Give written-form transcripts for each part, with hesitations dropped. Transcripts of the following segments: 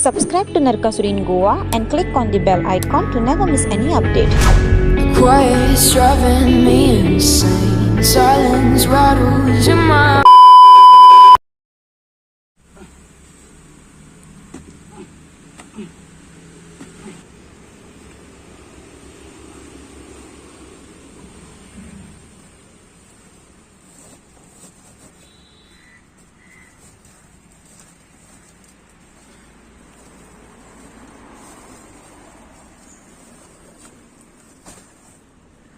Subscribe to Narkasur in Goa and click on the bell icon to never miss any update. Quiet's driving me insane. Silence rattles in my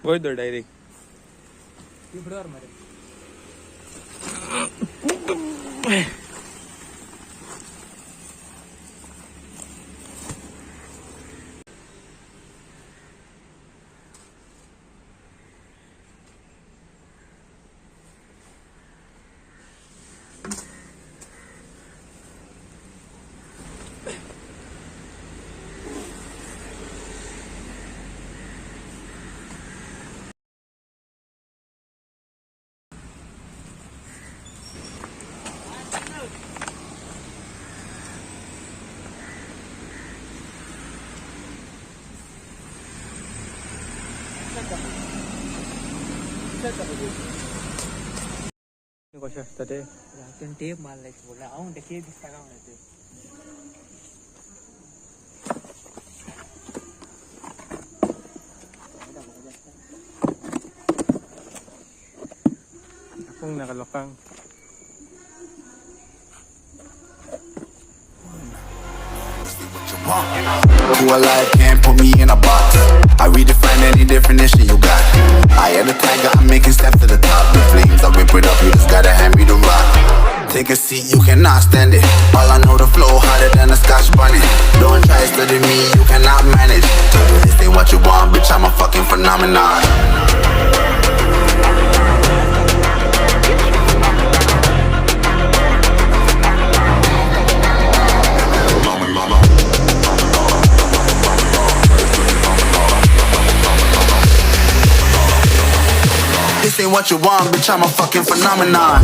Voy do direct. कशें आसता ते रातून tape मारला बोला हांव tape दिसता का म्हणते दाखोवंक नाका लोकांक. Who alive can't put me in a box. I redefine any definition you got. I am the tiger, I'm making steps to the top. The flames, I whip it up, you just gotta hand me the rock. Take a seat, you cannot stand it. All I know, the flow harder than a Scotch bonnet. Don't try study me, you cannot manage. This ain't what you want, bitch, I'm a fucking phenomenon. This ain't what you want, bitch, I'm a fucking phenomenon.